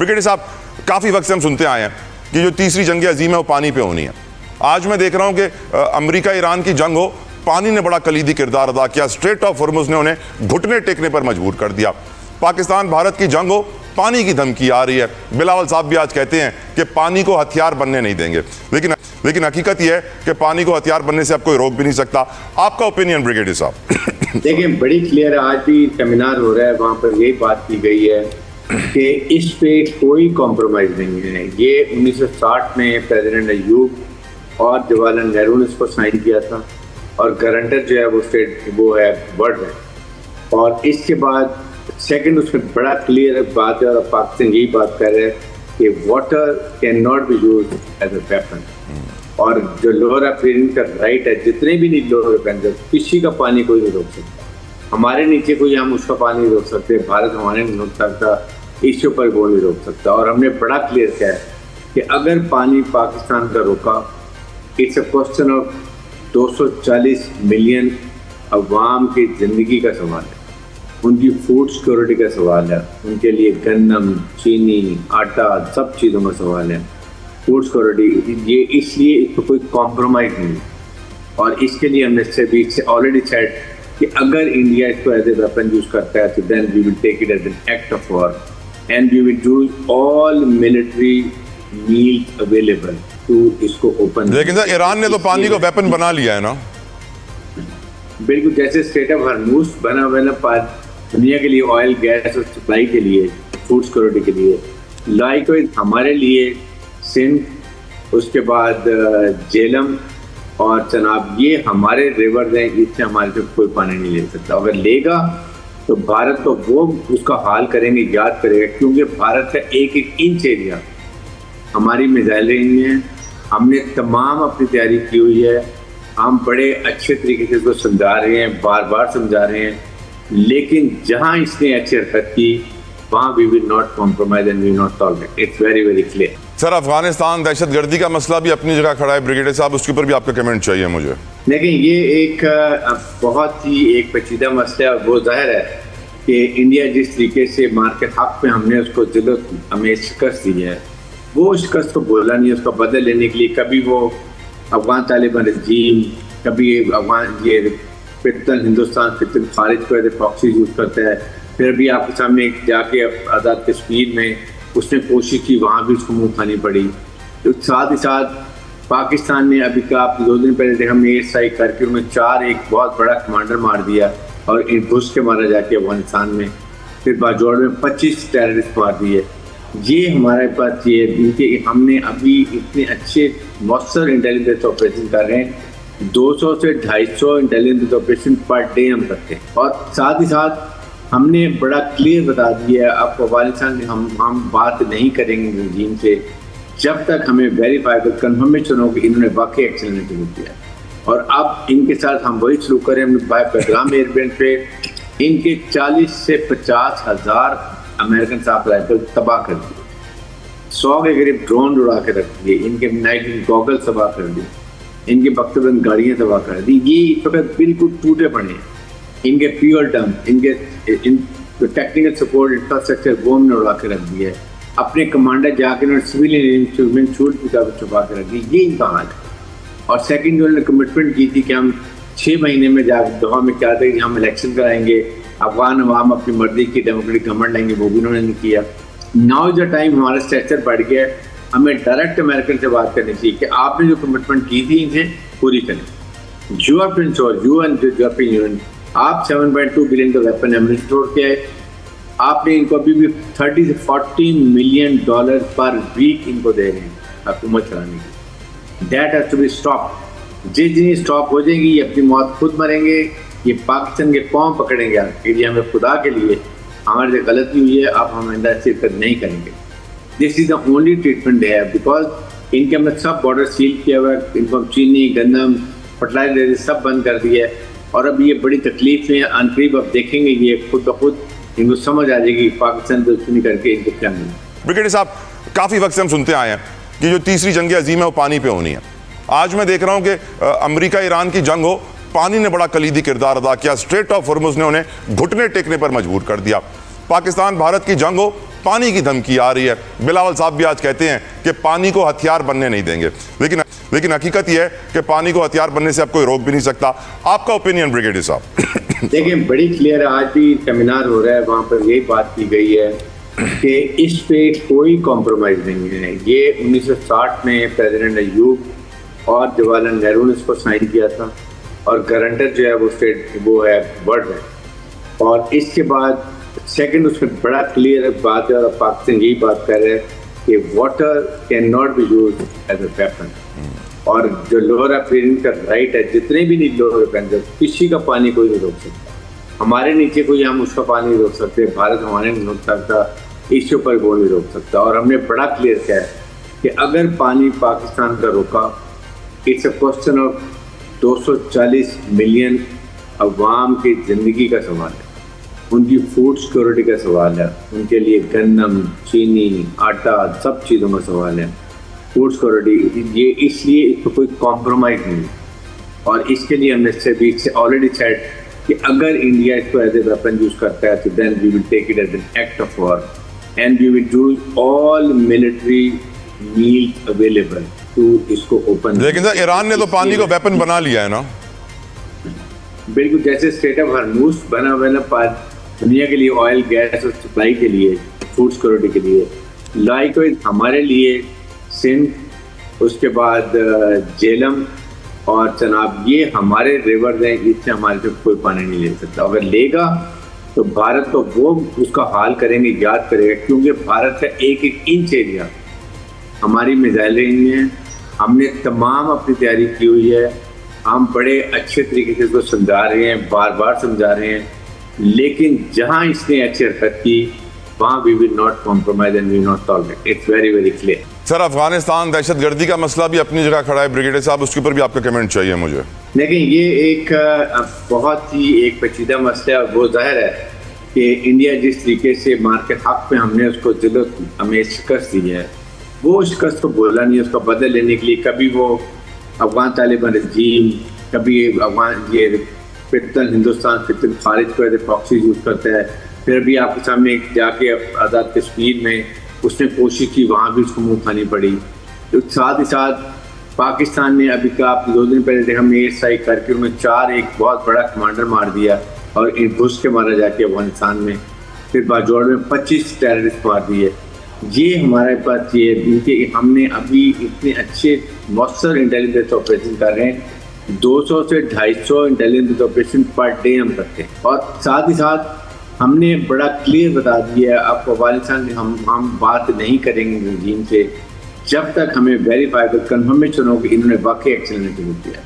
Brigadier साहब, काफ़ी वक्त से हम सुनते आए हैं कि जो तीसरी जंग अजीम है वो पानी पे होनी है। आज मैं देख रहा हूं कि अमेरिका ईरान की जंग हो, पानी ने बड़ा कलीदी किरदार अदा किया। स्ट्रेट ऑफ हॉर्मुज़ ने उन्हें घुटने टेकने पर मजबूर कर दिया। पाकिस्तान भारत की जंग हो, पानी की धमकी आ रही है। बिलावल साहब भी आज कहते हैं कि पानी को हथियार बनने नहीं देंगे, लेकिन हकीकत यह है कि पानी को हथियार बनने से अब कोई रोक भी नहीं सकता। आपका ओपिनियन ब्रिगेडियर साहब? देखिए, बड़ी क्लियर, आज भी सेमिनार हो रहा है, वहाँ पर यही बात की गई है कि इस पे कोई कॉम्प्रोमाइज़ नहीं है। ये 1960 में प्रेसिडेंट अयूब और जवाहरलाल नेहरू ने इसको साइन किया था और गारंटर जो है वो है वर्ल्ड बैंक। और इसके बाद सेकंड उसमें बड़ा क्लियर बात है, और पाकिस्तान यही बात कर रहे हैं कि water can not be use as a weapon. और जो लोअर अफ्रीन का राइट है, जितने भी नहीं लोअर अफ्रीन, किसी का पानी कोई नहीं रोक सकता। हमारे नीचे कोई हम उसका पानी नहीं रोक सकते, भारत हमारे नहीं रोक सकता, इसके ऊपर वो नहीं रोक सकता। और हमने बड़ा क्लियर किया है कि अगर पानी पाकिस्तान का रोका, it's a question of 240 million अवाम की ज़िंदगी का सवाल है, उनकी फूड सिक्योरिटी का सवाल है, उनके लिए गन्नम, चीनी, आटा, सब चीज़ों का सवाल है, फूड सिक्योरिटी। ये इसलिए इस पर कोई कॉम्प्रोमाइज़ नहीं। और इसके लिए हमने से ऑलरेडी सेड कि अगर इंडिया इसको एज ए वेपन यूज़ करता है तो then we will take it as an act of war and we will do all military means available to इसको ओपन। लेकिन सर, ईरान ने तो पानी को वेपन बना लिया है ना? बिल्कुल, जैसे स्ट्रेट ऑफ हॉर्मुज़ बना हुआ है दुनिया के लिए, ऑयल गैस और सप्लाई के लिए, फूड सिक्योरिटी के लिए। लाइकवाइज हमारे लिए सिंध, उसके बाद झेलम और चनाब, ये हमारे रिवर हैं, इससे हमारे से कोई पानी नहीं ले सकता। अगर लेगा तो भारत को वो उसका हाल करेंगे, याद करेगा, क्योंकि भारत का एक एक इंच एरिया हमारी मिसाइल रेंज में है। हमने तमाम अपनी तैयारी की हुई है, हम बड़े अच्छे तरीके से इसको समझा रहे हैं, बार बार समझा रहे हैं। लेकिन जहाँ इसने अच्छी हरकत की, वहाँ we will not compromise and we will not tolerate. It's very very clear. Sir, Afghanistan दहशतगर्दी का मसला भी अपनी जगह खड़ा है ब्रिगेडियर साहब, उसके ऊपर भी आपका कमेंट चाहिए मुझे। देखिए, ये एक बहुत ही एक पेचीदा मसला है। वो जाहिर है कि इंडिया जिस तरीके से मार के हक में हमने उसको जिल्लत हमें शिकस्त दी है, वो शिकस्त को बोला नहीं, उसका बदल लेने के लिए कभी वो अफगान तालिबान रजीम, कभी अफगान ये फितन हिंदुस्तान फितन खारिज को ऐसे प्रॉक्सी यूज़ करता है। फिर भी आपके सामने जाके आज़ाद कश्मीर में उसने कोशिश की, वहाँ भी उसको मुँह खानी पड़ी। तो साथ ही साथ पाकिस्तान ने अभी का 2 दिन पहले देखा, हमने एयर स्ट्राइक करके उन्हें 4 एक बहुत बड़ा कमांडर मार दिया और इन घुस के मारा जाके अफगानिस्तान में। फिर बाजौड़ में 25 टेररिस्ट मार दिए। ये हमारे पास ये इनके हमने अभी इतने अच्छे मौसर इंटेलिजेंस ऑपरेशन कर रहे हैं, 200 से 250 इंटेलिजेंस ऑपरेशन पर डे हम करते हैं। और साथ ही साथ हमने बड़ा क्लियर बता दिया है, अब अफगानिस्तान में हम बात नहीं करेंगे रजीम से जब तक हमें वेरीफाइबल कन्फर्मेशन हो कि इन्होंने वाकई एक्शन लेने शुरू किया। और अब इनके साथ हम वही शुरू करें। हमने पैगाम एयरबेस पे इनके 40 से 50 हज़ार अमेरिकन साफ राइफल तबाह कर दिए, 100 के करीब ड्रोन उड़ा के रख दिए, इनके नाइट गॉगल तबाह कर दिए, इनके बख्तबंद गाड़ियाँ तबाह कर दी। ये इस वक्त बिल्कुल टूटे पड़े हैं। इनके फ्यूल टैंक, इनके टेक्निकल सपोर्ट इंफ्रास्ट्रक्चर वो हमने उड़ा के रख दिया है। अपने कमांडर जाकर उन्होंने सिविलियन छूट की छुपा के रख दी। ये इनका हाल है। और सेकंड जो उन्होंने कमिटमेंट की थी कि हम 6 महीने में जाकर दोहा में क्या थे कि हम इलेक्शन कराएंगे, अफगान अवाम अपनी मर्जी की डेमोक्रेटिक गवर्नमेंट लाएंगे, वो भी उन्होंने नहीं किया। नाउ जो टाइम हमारा स्ट्रेचर बढ़ गया, हमें डायरेक्ट अमेरिकन से बात करनी चाहिए कि आपने जो कमिटमेंट की थी इनसे पूरी करें। You have to ensure, you and European Union, आप 7.2 बिलियन का वेपन एमनेसी छोड़ के आए। आपने इनको अभी भी 30 से 40 मिलियन डॉलर पर वीक इनको दे रहे हैं हुकूमत चलाने की। That has to be stop. जिस दिन ये स्टॉप हो जाएगी, ये अपनी मौत खुद मरेंगे, ये पाकिस्तान के पाँव पकड़ेंगे कि हमें खुदा के लिए हमारे से गलती हुई है, अब हम आइंदा शिरकत नहीं करेंगे। This is the only treatment they have, because इनके हमने सब बॉर्डर सील किया हुआ है। इनको चीनी, गंदम, फर्टिलाइजर सब बंद कर दिया है। और अब ये बड़ी तकलीफ में अनकरीब अब देखेंगे, ये खुद ब खुद इनको समझ आ जाएगी पाकिस्तान दुश्मनी करके इनको क्या मिला। ब्रिगेडियर साहब, काफ़ी वक्त से हम सुनते आए हैं कि जो तीसरी जंग अजीम है वो पानी पे होनी है। आज मैं देख रहा हूं कि अमेरिका ईरान की जंग हो, पानी ने बड़ा कलीदी किरदार अदा किया। स्ट्रेट ऑफ हॉर्मुज़ ने उन्हें घुटने टेकने पर मजबूर कर दिया। पाकिस्तान भारत की जंग हो, पानी की धमकी आ रही है। बिलावल साहब भी आज कहते हैं कि पानी को हथियार बनने नहीं देंगे, लेकिन हकीकत यह है कि पानी को हथियार बनने से अब कोई रोक भी नहीं सकता। आपका ओपिनियन ब्रिगेडियर साहब? देखिए, बड़ी क्लियर है, आज भी सेमिनार हो रहा है, वहाँ पर यही बात की गई है कि इस पे कोई कॉम्प्रोमाइज नहीं है। ये 1960 में प्रेसिडेंट अयूब और जवाहरलाल नेहरू ने इसको साइन किया था और गारंटर जो है वो है वर्ल्ड बैंक। और इसके बाद सेकंड उसमें बड़ा क्लियर बात है, और पाकिस्तान यही बात कर रहे हैं कि water can not be use as a weapon. और जो लोअर अफीरिंग का राइट है, जितने भी नहीं लोअर अफीरिंग, किसी का पानी कोई नहीं रोक सकता। हमारे नीचे कोई हम उसका पानी नहीं रोक सकते, भारत हमारे नहीं रोक सकता, इसके ऊपर वो नहीं रोक सकता। और हमने बड़ा क्लियर किया है कि अगर पानी पाकिस्तान का रोका, it's a question of 240 million अवाम की ज़िंदगी का सवाल है, उनकी फूड सिक्योरिटी का सवाल है, उनके लिए गन्नम, चीनी, आटा, सब चीज़ों का सवाल है, फूड सिक्योरिटी। ये इसलिए इस पर कोई कॉम्प्रोमाइज़ नहीं। और इसके लिए हमने से ऑलरेडी सेड कि अगर इंडिया इसको एज ए वेपन यूज़ करता है तो then we will take it as an act of war and we will do all military means available to इसको ओपन। लेकिन सर, ईरान ने तो पानी को वेपन बना लिया है ना? बिल्कुल, जैसे स्टेट ऑफ हरमुज बना हुआ है दुनिया के लिए, ऑयल गैस और सप्लाई के लिए, फूड सिक्योरिटी के लिए। लाइकवाइज हमारे लिए सिंध, उसके बाद जेलम और चनाब, ये हमारे रिवर हैं, इससे हमारे से कोई पानी नहीं ले सकता। अगर लेगा तो भारत को वो उसका हाल करेंगे, याद करेगा, क्योंकि भारत का एक एक इंच एरिया हमारी मिसाइल रेंज में है। हमने तमाम अपनी तैयारी की हुई है, हम बड़े अच्छे तरीके से इसको समझा रहे हैं, बार बार समझा रहे हैं, लेकिन जहां इसने अच्छी हरकत की वहां we will not compromise and we will not tolerate. It's very very clear. Sir, Afghanistan दहशतगर्दी का मसला भी अपनी जगह खड़ा है ब्रिगेडियर साहब, उसके ऊपर भी आपका कमेंट चाहिए मुझे। देखिए, ये एक बहुत ही एक पेचीदा मसला है। वो जाहिर है कि इंडिया जिस तरीके से मार के हक पे हमने उसको हमें शिकस्त दी है, वो शिकस्त को बोला नहीं, उसका बदल लेने के लिए कभी वो अफगान तालिबान रजीम, कभी अफगान ये फितन हिंदुस्तान फितन खारिज को ऐसे प्रॉक्सी यूज़ करता है। फिर भी आपके सामने जाके आज़ाद कश्मीर में उसने कोशिश की, वहाँ भी उसको मुँह खानी पड़ी। तो साथ ही साथ पाकिस्तान ने अभी का आप 2 दिन पहले देखा, हम एयर स्ट्राइक करके उन्होंने 4 एक बहुत बड़ा कमांडर मार दिया और इन घुस के मारा जाके अफगानिस्तान में। फिर बाजौड़ में 25 टेररिस्ट मार दिए। ये हमारे पास ये क्योंकि हमने अभी इतने अच्छे मौसर इंटेलिजेंस ऑपरेशन कर रहे हैं, 200 से 250 इंटेलिजेंस ऑपरेशन पर डे हम करते हैं। और साथ ही साथ हमने बड़ा क्लियर बता दिया है, अब अफगानिस्तान में हम बात नहीं करेंगे रजीम से जब तक हमें वेरीफाइबल कंफर्मेशन हो कि इन्होंने वाकई एक्शन नहीं किया।